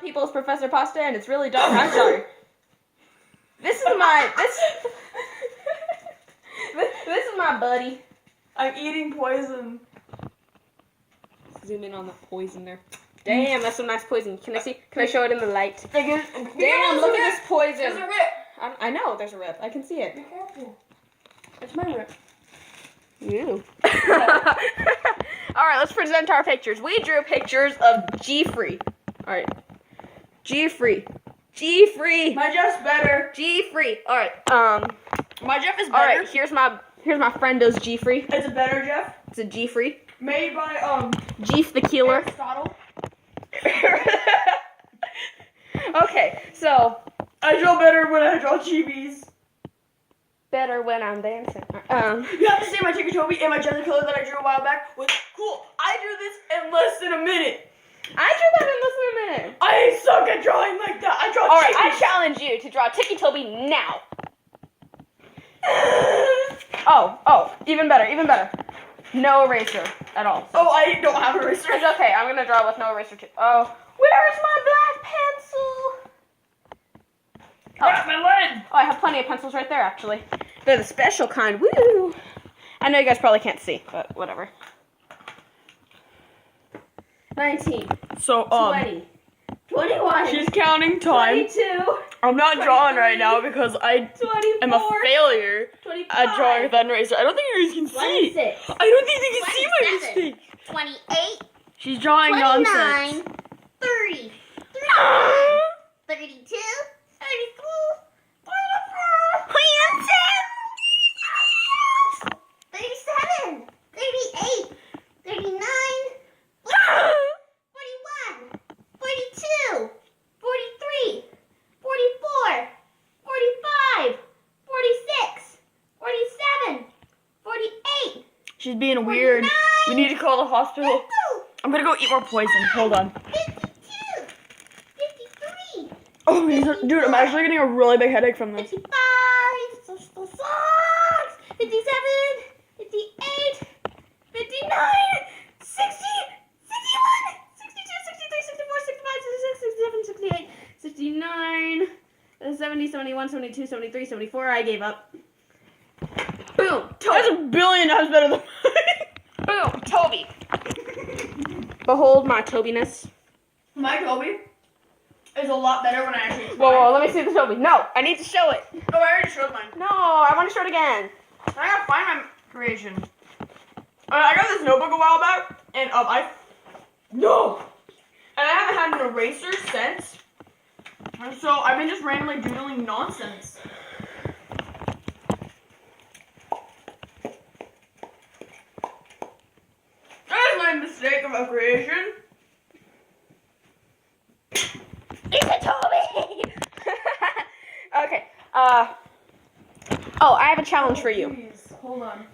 people is Professor Pasta, and it's really dark. I'm sorry. This is my buddy. I'm eating poison. Zoom in on that poison there. Damn, that's some nice poison. Can I see? Can I show it in the light? Damn, look at this poison. There's a rip. I know there's a rip. I can see it. Be careful. It's my rip. You. Alright, let's present our pictures. We drew pictures of G-Free. Alright. G-Free. G-Free. My Jeff's better. G-Free. Alright, My Jeff is better. alright, here's my Friendo's G-Free. It's a better Jeff. It's a G-Free. Made by, Jeef the Killer. Aristotle. Okay, so. I draw better when I draw chibis. Better when I'm dancing. You have to say my Ticketobi and my Jelly Killer that I drew a while back was cool. I drew this in less than a minute. I drew that in less than a minute. I suck at drawing like that. I draw Alright, I chibis. challenge you to draw Ticketobi now. Oh, even better, even better. No eraser at all. Oh, I don't have a eraser. It's okay, I'm gonna draw with no eraser too. Oh, where's my black pencil? That's my lead. Oh, I have plenty of pencils right there, actually. They're the special kind. Woo! I know you guys probably can't see, but whatever. 19. So, 20. 21. she's counting time. 22. I'm not drawing right now because I 24. am a failure 25. at drawing with an eraser. I don't think you guys can see. 26. I don't think they can see my 27. mistake. 28, She's drawing 29, nonsense. 30, 32, 33, 37, 38, 39, 41, 42, 43, 44, 45, 46, 47, 48, She's being weird. 49, We need to call the hospital. 52, I'm gonna go eat more poison. Hold on. 52, 53, Oh, dude, I'm actually getting a really big headache from this. 55, so still sucks, 57, 58, 59, 60, 61, 62, 63, 64, 65, 66, 67, 68, 69, 70, 71, 72, 73, 74. I gave up. Boom. That's a billion times better than mine. Boom. Toby. Behold my Tobiness. My Kobe is a lot better when I actually Whoa, let me see the Toby. No, I need to show it. Oh, I already showed mine. No, I want to show it again. I gotta find my creation. I got this notebook a while back, and no, and I haven't had an eraser since. And so I've been just randomly doodling nonsense. That is my mistake of a creation. It's a Toby. Okay. Oh, I have a challenge for you. Please, hold on.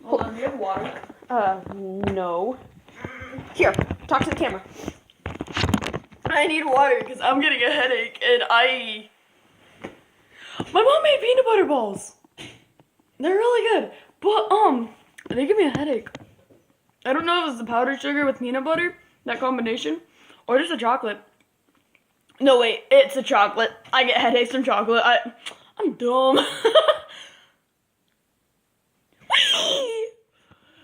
Hold on, do you have water? No. Here, talk to the camera. I need water because I'm getting a headache and my mom made peanut butter balls. They're really good, but they give me a headache. I don't know if it's the powdered sugar with peanut butter, that combination, or just the chocolate. No, wait, it's the chocolate. I get headaches from chocolate. I'm dumb. Whee!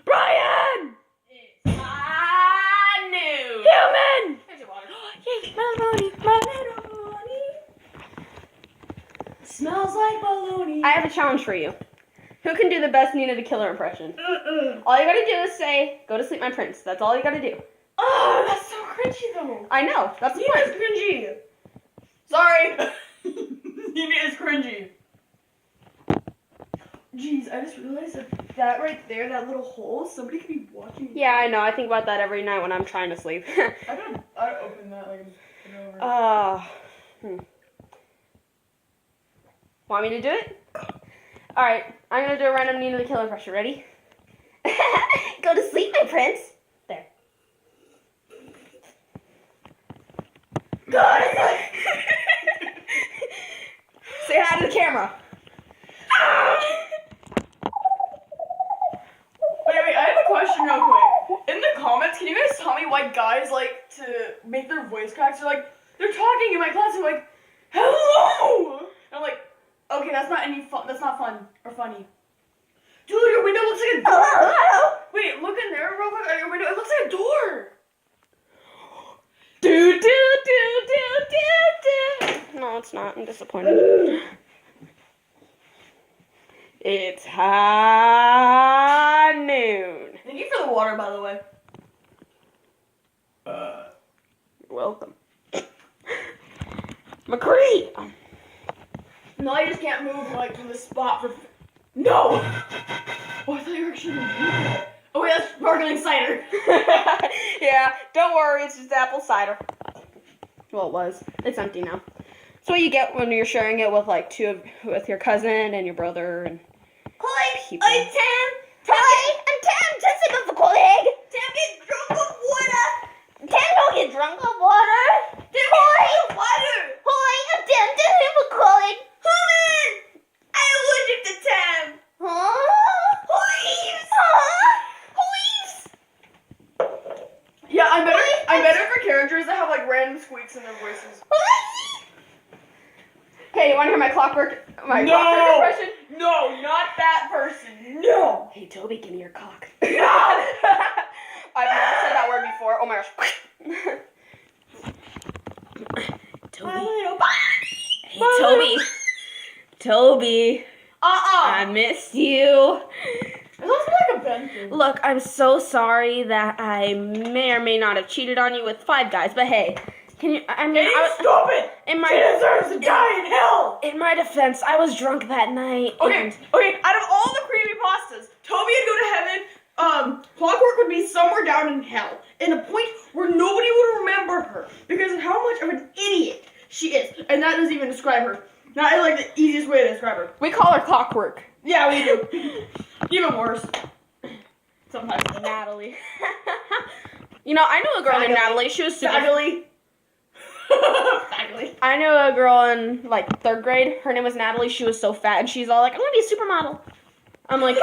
Brian! It's my new Human! Here's your water. Yay, my baloney. Smells like baloney. I have a challenge for you. Who can do the best Nina the Killer impression? All you gotta do is say, "Go to sleep, my prince." That's all you gotta do. Oh, that's so cringy though. I know. That's the Nina's point. cringy. Sorry. Nina is cringy. Jeez, I just realized that right there, that little hole, somebody could be watching. Yeah, I know. I think about that every night when I'm trying to sleep. I opened that like over. Want me to do it? All right. I'm gonna do a random Nina the Killer impression. Ready? Go to sleep, my prince. There. Go to sleep. Say hi to the camera. Wait, I have a question real quick. In the comments, can you guys tell me why guys like to make their voice cracks? They're like, they're talking in my class. I'm like, hello. And I'm like, okay, that's not any fun. That's not fun or funny. Dude, your window looks like a door. Hello. Wait, look in there real quick at your window. It looks like a door. Do. No, it's not. I'm disappointed. It's high noon. Thank you for the water, by the way. You're welcome. McCree! No, I just can't move like from the spot for. No! Oh, I thought you were actually gonna do that. Oh wait, that's sparkling cider. Yeah, don't worry, it's just apple cider. Well, it was. It's empty now. It's what you get when you're sharing it with like with your cousin and your brother and people. I'm Tam. I'm Tam. Just sip of a colleague. Tam, get drunk of water. Tam, don't get drunk of water. Tam, get water. Hoy, I'm Tam. Just sip of a colleague. Human, I'm allergic to Tam. Huh? Hoys. Huh? Hoys. Yeah, I'm better for characters that have like random squeaks in their voices. Hey, you want to hear my clockwork impression? No, not that person. No. Hey, Toby, give me your cock. No. I've never said that word before. Oh my gosh. Toby. My little body. Hey, Toby. Toby. I miss you. It's also like a Ben thing. Look, I'm so sorry that I may or may not have cheated on you with 5 guys, but hey, can you? I mean, Stupid. She deserves to die in hell. in my defense, I was drunk that night. Okay, and- out of all the creepypastas, Toby would go to heaven, Clockwork would be somewhere down in hell, in a point where nobody would remember her, because of how much of an idiot she is, and that doesn't even describe her. That is like the easiest way to describe her. We call her Clockwork. Yeah, we do. Even worse. Sometimes. Natalie. You know, I knew a girl named Natalie. She was super. Faggly. I knew a girl in like 3rd grade. Her name was Natalie. She was so fat, and she's all like, "I'm gonna be a supermodel." I'm like,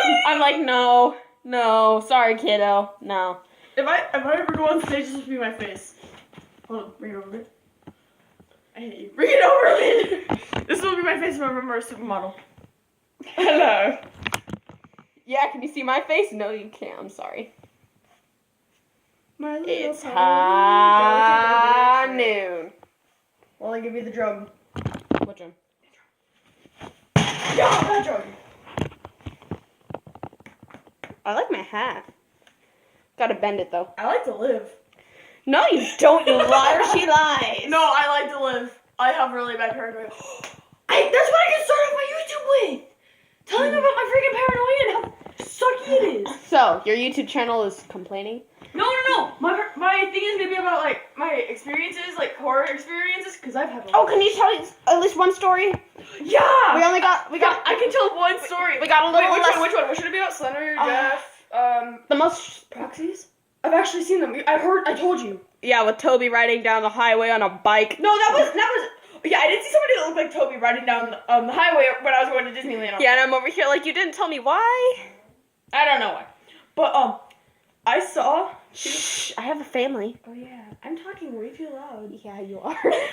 no, sorry, kiddo, no. If I ever go on stage, this will be my face. Hold on, bring it over a bit. I hate you. Bring it over a bit. This will be my face if I remember a supermodel. Hello. Yeah, can you see my face? No, you can't. I'm sorry. My It's pony, high don't you go noon. While I give you the drum. What drum? Yeah, that drum. I like my hat. Gotta bend it though. I like to live. No, you don't, you liar. She lies. No, I like to live. I have really bad paranoia. That's what I can start off my YouTube with. Telling them about my freaking paranoia and how sucky it is. So, your YouTube channel is complaining? No. My thing is maybe about like my experiences, like horror experiences, because I've had a lot. Oh, can you tell us at least one story? Yeah! We got. I can tell one story. We got a little Wait, less. which one? What should it be about? Slender, Jeff, The most. proxies? I've actually seen them. I told you. Yeah, with Toby riding down the highway on a bike. No, that was. Yeah, I did see somebody that looked like Toby riding down the highway when I was going to Disneyland. Yeah, and I'm over here like, you didn't tell me why. I don't know why. But, I saw... Shh, I have a family. Oh, yeah. I'm talking way too loud. Yeah, you are. Okay,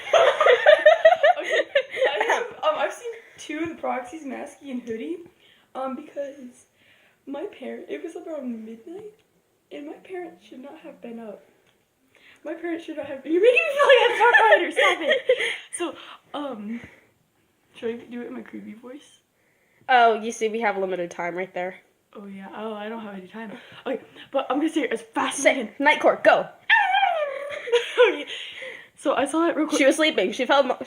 I've seen 2 of the proxies, Masky and Hoodie, because it was around midnight, and my parents should not have been up. My parents should not have. You're making me feel like I'm Dark Rider. Stop it. So, should I do it in my creepy voice? Oh, you see, we have limited time right there. Oh yeah. Oh, I don't have any time. Okay, but I'm gonna say it as fast as I can. Night Court, go. Okay. So I saw it real quick. She was sleeping. She felt. No.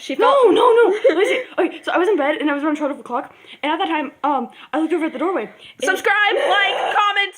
Listen. Okay, so I was in bed and I was around 12 o'clock, and at that time, I looked over at the doorway. Subscribe, like, comment.